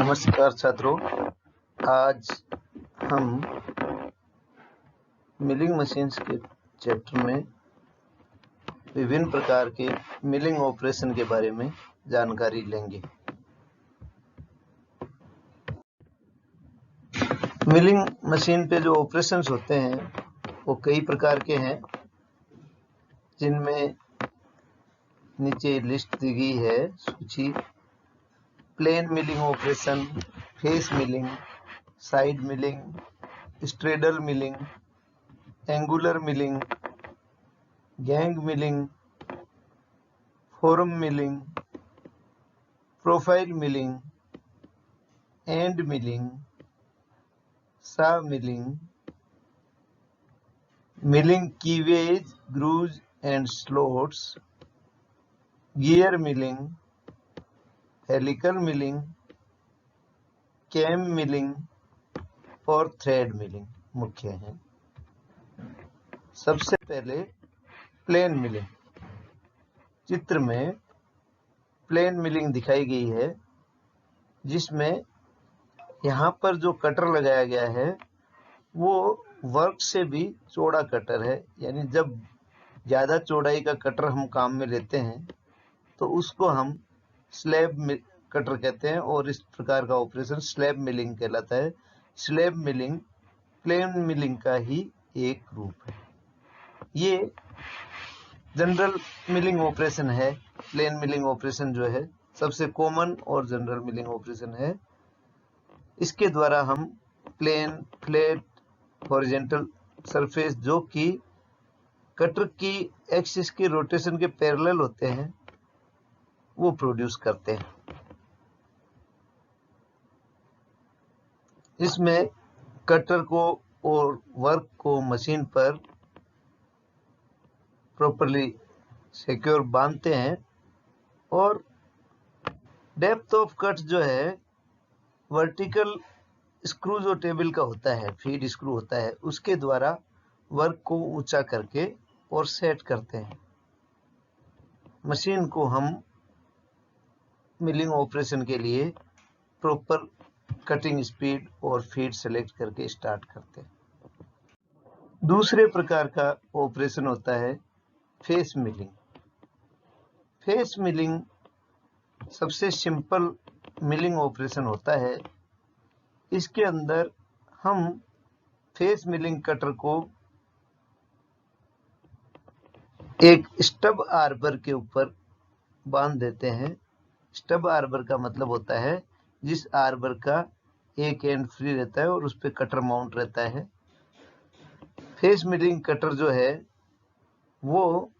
नमस्कार छात्रों, आज हम मिलिंग मशीन्स के चैप्टर में विभिन्न प्रकार के मिलिंग ऑपरेशन के बारे में जानकारी लेंगे। मिलिंग मशीन पे जो ऑपरेशंस होते हैं वो कई प्रकार के हैं, जिनमें नीचे लिस्ट दी गई है सूची। Plain milling operation, face milling, side milling, straddle milling, angular milling, gang milling, form milling, profile milling, end milling, saw milling, milling keyways, grooves and slots, gear milling, helical milling, cam milling और thread milling मुख्य हैं। सबसे पहले plane milling. चित्र में plane milling दिखाई गई है, जिसमें यहाँ पर जो कटर लगाया गया है वो वर्क से भी चौड़ा कटर है। यानी जब ज़्यादा चौड़ाई का कटर हम काम में लेते हैं तो उसको हम स्लैब कटर कहते हैं, और इस प्रकार का ऑपरेशन स्लैब मिलिंग कहलाता है। स्लैब मिलिंग प्लेन मिलिंग का ही एक रूप है। ये जनरल मिलिंग ऑपरेशन है। प्लेन मिलिंग ऑपरेशन जो है सबसे कॉमन और जनरल मिलिंग ऑपरेशन है। इसके द्वारा हम प्लेन, फ्लैट, हॉरिजॉन्टल सरफेस जो कि कटर की एक्सिस के रोटेशन के पैरेलल होते हैं वो प्रोड्यूस करते हैं। इसमें कटर को और वर्क को मशीन पर प्रॉपर्ली सिक्योर बांधते हैं, और डेप्थ ऑफ कट जो है वर्टिकल स्क्रू जो टेबल का होता है, फीड स्क्रू होता है, उसके द्वारा वर्क को ऊंचा करके और सेट करते हैं। मशीन को हम मिलिंग ऑपरेशन के लिए प्रॉपर कटिंग स्पीड और फीड सेलेक्ट करके स्टार्ट करते हैं। दूसरे प्रकार का ऑपरेशन होता है फेस मिलिंग। फेस मिलिंग सबसे सिंपल मिलिंग ऑपरेशन होता है। इसके अंदर हम फेस मिलिंग कटर को एक स्टब आर्बर के ऊपर बांध देते हैं। स्टब आर्बर का मतलब होता है जिस आर्बर का एक एंड फ्री रहता है और उस पर कटर माउंट रहता है। फेस मिलिंग कटर जो है वो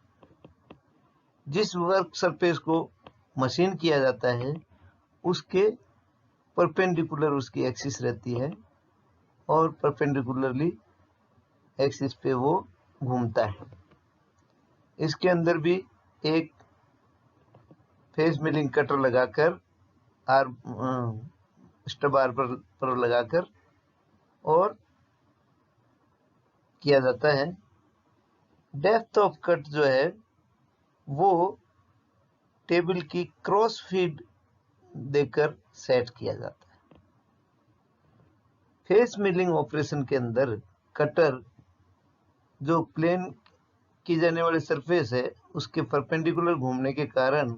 जिस वर्क सरफेस को मशीन किया जाता है उसके परपेंडिकुलर उसकी एक्सिस रहती है, और परपेंडिकुलरली एक्सिस पे वो घूमता है। इसके अंदर भी एक फेस मिलिंग कटर लगाकर स्टब आर्बर पर लगाकर और किया जाता है। डेप्थ ऑफ कट जो है वो टेबल की क्रॉस फीड देकर सेट किया जाता है। फेस मिलिंग ऑपरेशन के अंदर कटर जो प्लेन की जाने वाली सरफेस है उसके परपेंडिकुलर घूमने के कारण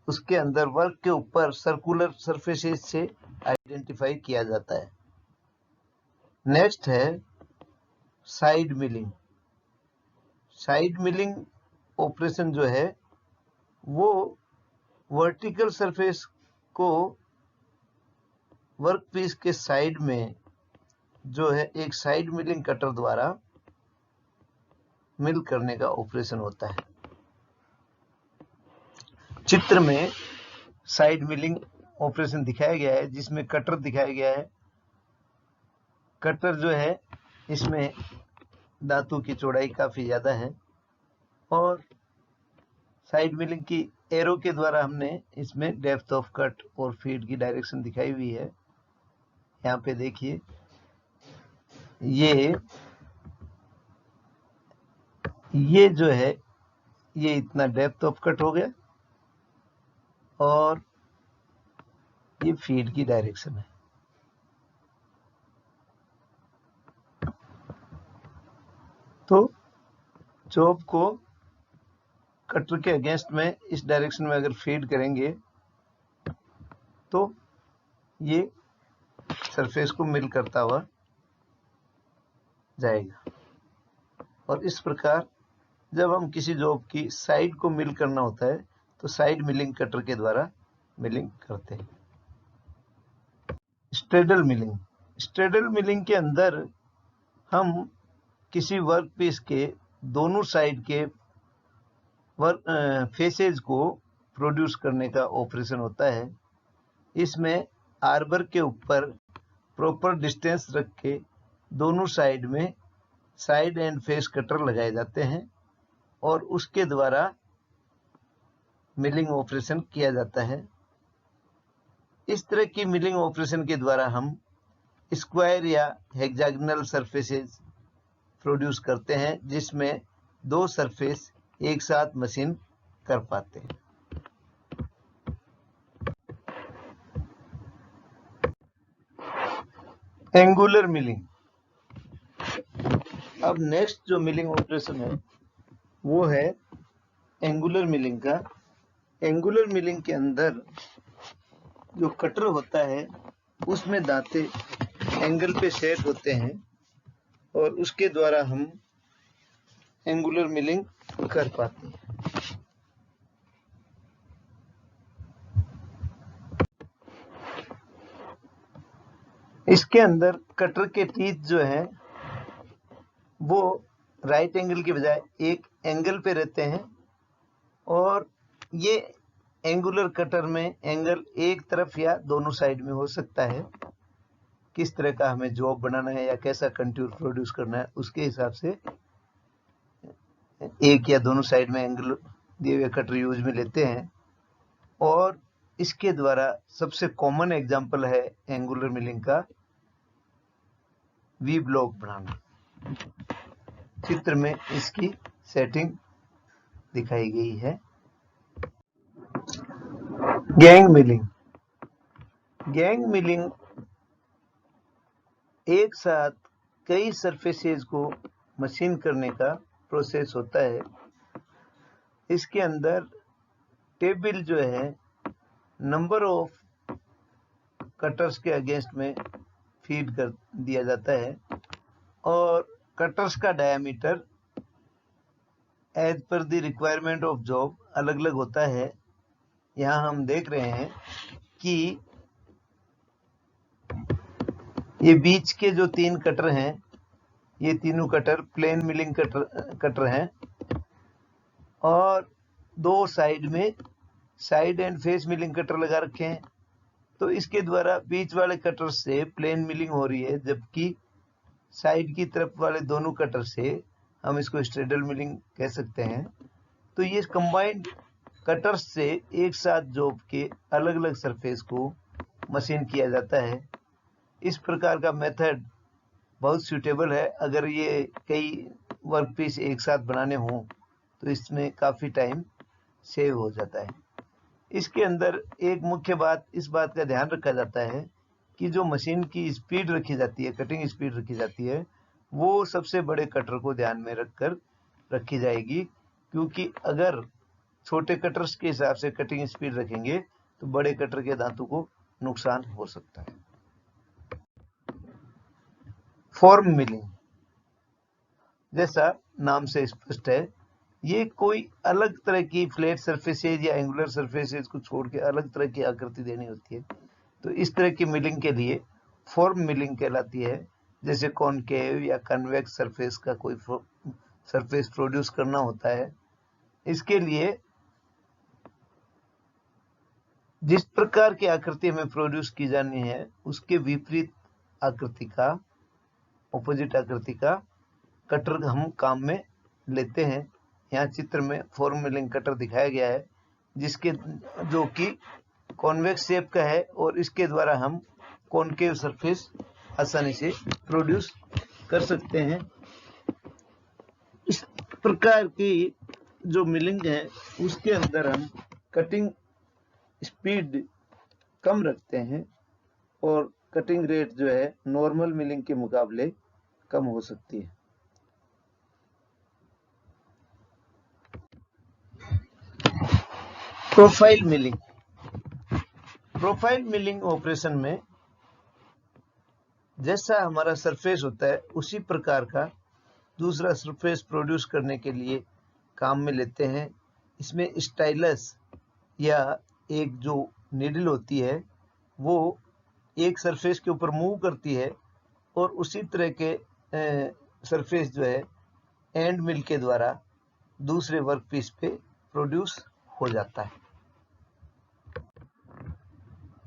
उसके अंदर वर्क के ऊपर सर्कुलर सरफेसेस से आइडेंटिफाई किया जाता है। नेक्स्ट है side milling. Side milling operation जो है वो वर्टिकल सरफेस को वर्क पीस के साइड में जो है एक साइड मिलिंग कटर द्वारा मिल करने का ऑपरेशन होता है। चित्र में साइड मिलिंग ऑपरेशन दिखाया गया है, जिसमें कटर दिखाया गया है। कटर जो है इसमें धातु की चौड़ाई काफी ज्यादा है, और साइड मिलिंग की एरो के द्वारा हमने इसमें डेप्थ ऑफ कट और फीड की डायरेक्शन दिखाई हुई है। यहाँ पे देखिए, ये जो है ये इतना डेप्थ ऑफ कट हो गया, और ये फीड की डायरेक्शन है। तो जॉब को कटर के अगेंस्ट में इस डायरेक्शन में अगर फीड करेंगे तो ये सरफेस को मिल करता हुआ जाएगा। और इस प्रकार जब हम किसी जॉब की साइड को मिल करना होता है तो साइड मिलिंग कटर के द्वारा मिलिंग करते हैं। Straddle milling. स्ट्रेडल मिलिंग के अंदर हम किसी वर्क पीस के दोनों साइड के फेसेज को प्रोड्यूस करने का ऑपरेशन होता है। इसमें आर्बर के ऊपर प्रॉपर डिस्टेंस रख के दोनों साइड में साइड एंड फेस कटर लगाए जाते हैं और उसके द्वारा मिलिंग ऑपरेशन किया जाता है। इस तरह की मिलिंग ऑपरेशन के द्वारा हम स्क्वायर या हेक्सागोनल सरफेसेस प्रोड्यूस करते हैं जिसमें दो सरफेस एक साथ मशीन कर पाते हैं। Angular milling. अब नेक्स्ट जो मिलिंग ऑपरेशन है वो है एंगुलर मिलिंग का। एंगुलर मिलिंग के अंदर जो कटर होता है उसमें दांते एंगल पे सेट होते हैं और उसके द्वारा हम एंगुलर मिलिंग कर पाते हैं। इसके अंदर कटर के टीथ जो हैं वो राइट एंगल के बजाय एक एंगल पे रहते हैं और ये एंगुलर कटर में एंगल एक तरफ या दोनों साइड में हो सकता है। किस तरह का हमें जॉब बनाना है या कैसा कंटूर प्रोड्यूस करना है उसके हिसाब से एक या दोनों साइड में एंगल दिए हुए कटर यूज में लेते हैं। और इसके द्वारा सबसे कॉमन एग्जांपल है एंगुलर मिलिंग का वी ब्लॉक बनाना। चित्र में इसकी सेटिंग दिखाई गई है। Gang milling. गैंग मिलिंग एक साथ कई सरफेसेस को मशीन करने का प्रोसेस होता है। इसके अंदर टेबल जो है नंबर ऑफ कटर्स के अगेंस्ट में फीड कर दिया जाता है और कटर्स का diameter as per the requirement of job अलग अलग होता है। यहाँ हम देख रहे हैं कि ये बीच के जो तीन कटर हैं ये तीनों कटर प्लेन मिलिंग कटर हैं और दो साइड में side and face milling cutter लगा रखे हैं। तो इसके द्वारा बीच वाले कटर से प्लेन मिलिंग हो रही है जबकि साइड की तरफ वाले दोनों कटर से हम इसको स्ट्रेडल मिलिंग कह सकते हैं। तो ये कंबाइंड कटर्स से एक साथ जॉब के अलग अलग सरफेस को मशीन किया जाता है। इस प्रकार का मेथड बहुत सूटेबल है अगर ये कई वर्क पीस एक साथ बनाने हों तो इसमें काफ़ी टाइम सेव हो जाता है। इसके अंदर एक मुख्य बात इस बात का ध्यान रखा जाता है कि जो मशीन की स्पीड रखी जाती है, कटिंग स्पीड रखी जाती है, वो सबसे बड़े कटर को ध्यान में रखकर रखी जाएगी क्योंकि अगर छोटे कटर्स के हिसाब से कटिंग स्पीड रखेंगे तो बड़े कटर के दांतों को नुकसान हो सकता है। फॉर्म मिलिंग जैसा नाम से स्पष्ट है, ये कोई अलग तरह की फ्लैट सरफेसेज या एंगुलर सरफेसेज को छोड़ के अलग तरह की आकृति देनी होती है। तो इस तरह की मिलिंग के लिए फॉर्म मिलिंग कहलाती है। जैसे कॉनकेव या कन्वेक्स सरफेस का कोई सरफेस प्रोड्यूस करना होता है, इसके लिए जिस प्रकार की आकृति हमें प्रोड्यूस की जानी है उसके विपरीत आकृति का, ऑपोजिट आकृति का कटर हम काम में लेते हैं। यहाँ चित्र में फॉर्म मिलिंग कटर दिखाया गया है जिसके जो कि कॉन्वेक्स शेप का है और इसके द्वारा हम कॉनकेव सरफेस आसानी से प्रोड्यूस कर सकते हैं। इस प्रकार की जो मिलिंग है उसके अंदर हम कटिंग स्पीड कम रखते हैं और कटिंग रेट जो है नॉर्मल मिलिंग के मुकाबले कम हो सकती है। Profile milling. Profile milling operation में जैसा हमारा सरफेस होता है उसी प्रकार का दूसरा सरफेस प्रोड्यूस करने के लिए काम में लेते हैं। इसमें स्टाइलस या एक जो नीडल होती है वो एक सरफेस के ऊपर मूव करती है और उसी तरह के सरफेस जो है एंड मिल के द्वारा दूसरे वर्क पीस पे प्रोड्यूस हो जाता है।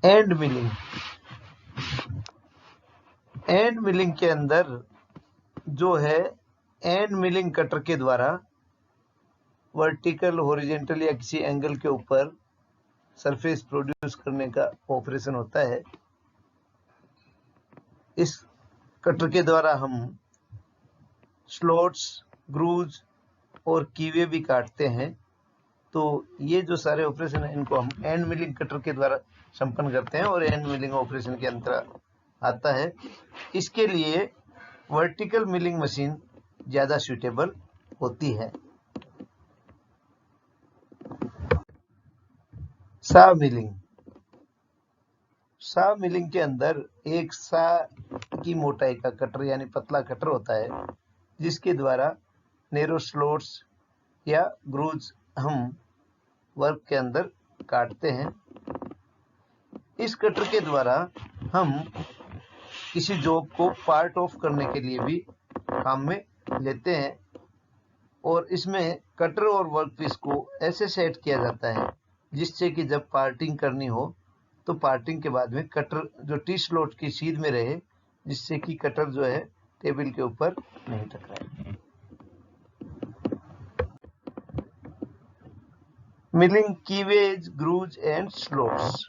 End milling. एंड मिलिंग के अंदर जो है एंड मिलिंग कटर के द्वारा वर्टिकल, हॉरिजॉन्टल या किसी एंगल के ऊपर सरफेस प्रोड्यूस करने का ऑपरेशन होता है। इस कटर के द्वारा हम स्लॉट्स, ग्रूव्स और कीवे भी काटते हैं। तो ये जो सारे ऑपरेशन है इनको हम एंड मिलिंग कटर के द्वारा संपन्न करते हैं और एंड मिलिंग ऑपरेशन के अंतर आता है। इसके लिए वर्टिकल मिलिंग मशीन ज्यादा सूटेबल होती है। सा मिलिंग। सा मिलिंग के अंदर एक सा की मोटाई का कटर यानी पतला कटर होता है जिसके द्वारा नैरो स्लॉट्स या ग्रूव्स हम वर्क के अंदर काटते हैं। इस कटर के द्वारा हम किसी जॉब को पार्ट ऑफ करने के लिए भी काम में लेते हैं और इसमें कटर और वर्कपीस को ऐसे सेट किया जाता है जिससे कि जब पार्टिंग करनी हो तो पार्टिंग के बाद में कटर जो टी स्लॉट की सीध में रहे, जिससे कि कटर जो है टेबल के ऊपर नहीं टकराए। Milling keyways, grooves and slots.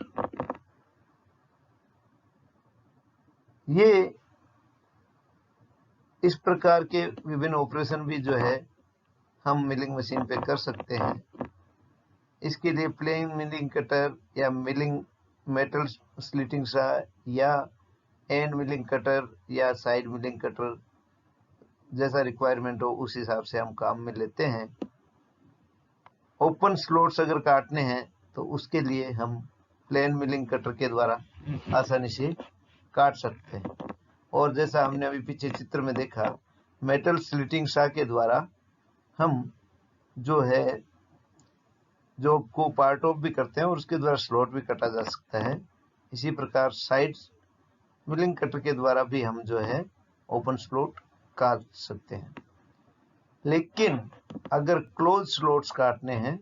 ये इस प्रकार के विभिन्न ऑपरेशन भी जो है हम मिलिंग मशीन पे कर सकते हैं। इसके लिए प्लेन मिलिंग कटर या मिलिंग मेटल स्लिटिंग सा या एंड मिलिंग कटर या साइड मिलिंग कटर जैसा रिक्वायरमेंट हो उस हिसाब से हम काम में लेते हैं। ओपन स्लॉट्स अगर काटने हैं तो उसके लिए हम प्लेन मिलिंग कटर के द्वारा आसानी से काट सकते हैं। और जैसा हमने अभी पीछे चित्र में देखा, मेटल स्लिटिंग सा के द्वारा हम जो है जॉब को पार्ट ऑफ भी करते हैं और उसके द्वारा स्लॉट भी काटा जा सकता है। इसी प्रकार साइड मिलिंग कटर के द्वारा भी हम जो है ओपन स्लॉट काट सकते हैं। लेकिन अगर क्लोज स्लॉट्स काटने हैं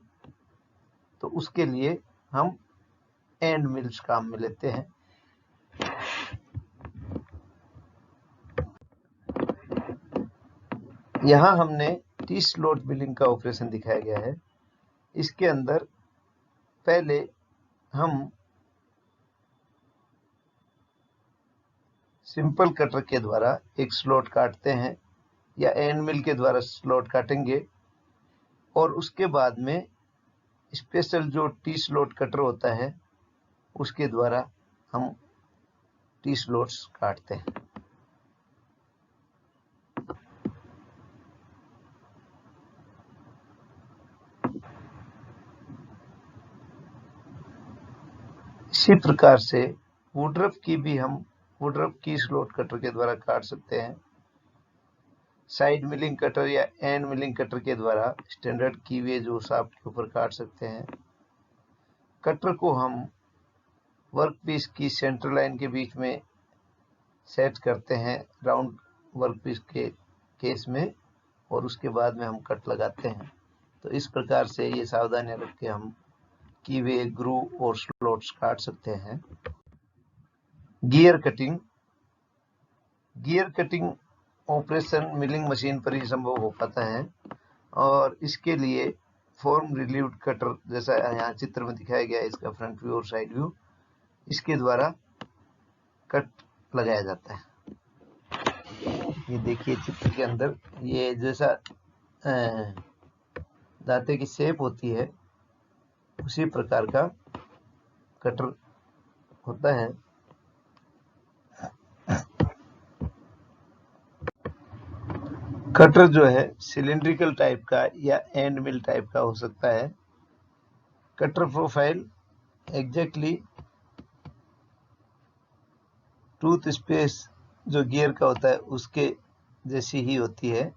तो उसके लिए हम एंड मिल्स काम में लेते हैं। यहाँ हमने टी स्लॉट मिलिंग का ऑपरेशन दिखाया गया है। इसके अंदर पहले हम सिंपल कटर के द्वारा एक स्लॉट काटते हैं या एंड मिल के द्वारा स्लॉट काटेंगे और उसके बाद में स्पेशल जो टी स्लॉट कटर होता है उसके द्वारा हम टी स्लॉट्स काटते हैं। इसी प्रकार से वुडरफ की भी हम वुडरफ की स्लॉट कटर के द्वारा काट सकते हैं। साइड मिलिंग कटर या एंड मिलिंग कटर के द्वारा स्टैंडर्ड कीवे जो शाफ्ट के ऊपर काट सकते हैं। कटर को हम वर्कपीस की सेंटर लाइन के बीच में सेट करते हैं राउंड वर्कपीस के केस में और उसके बाद में हम कट लगाते हैं। तो इस प्रकार से ये सावधानियां रख के हम कीवे, ग्रूव और स्लॉट्स काट सकते हैं। Gear cutting. Gear cutting operation milling machine पर ही संभव हो पाता है और इसके लिए फॉर्म रिलीव्ड कटर जैसा यहाँ चित्र में दिखाया गया है, इसका फ्रंट व्यू और साइड व्यू, इसके द्वारा कट लगाया जाता है। ये देखिए चित्र के अंदर ये जैसा दांते की शेप होती है उसी प्रकार का कटर होता है। कटर जो है सिलिंड्रिकल टाइप का या एंड मिल टाइप का हो सकता है। Cutter profile exactly tooth space जो गियर का होता है उसके जैसी ही होती है।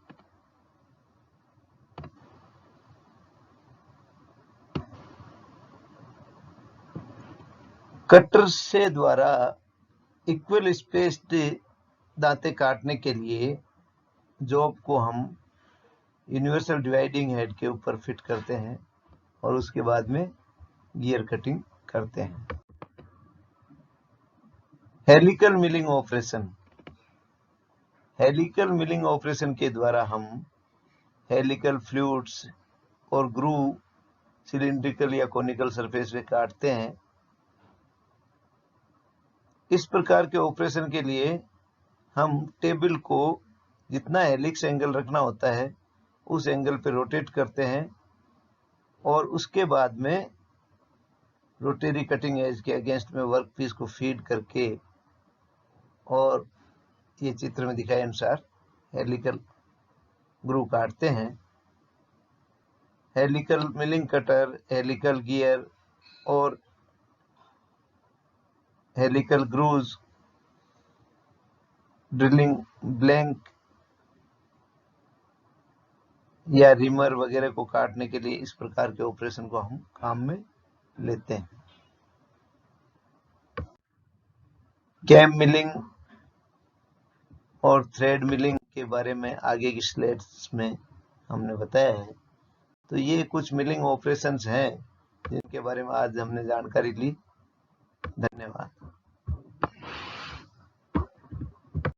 कटर से द्वारा इक्वल स्पेस्ड दांतें काटने के लिए जॉब को हम यूनिवर्सल डिवाइडिंग हेड के ऊपर फिट करते हैं और उसके बाद में गियर कटिंग करते हैं। Helical milling operation. Helical milling operation के द्वारा हम हेलिकल फ्लूइड्स और ग्रूव सिलिंड्रिकल या कोनिकल सरफेस पे काटते हैं। इस प्रकार के ऑपरेशन के लिए हम टेबल को जितना हेलिक्स एंगल रखना होता है उस एंगल पे रोटेट करते हैं और उसके बाद में रोटरी कटिंग एज के अगेंस्ट में वर्क पीस को फीड करके और ये चित्र में दिखाए अनुसार हेलिकल ग्रूव काटते हैं। Helical milling cutter, helical gear और हेलिकल ग्रूव्स, ड्रिलिंग ब्लैंक या रिमर वगैरह को काटने के लिए इस प्रकार के ऑपरेशन को हम काम में लेते हैं। कैम मिलिंग और थ्रेड मिलिंग के बारे में आगे की स्लाइड्स में हमने बताया है। तो ये कुछ मिलिंग ऑपरेशंस हैं जिनके बारे में आज हमने जानकारी ली। धन्यवाद।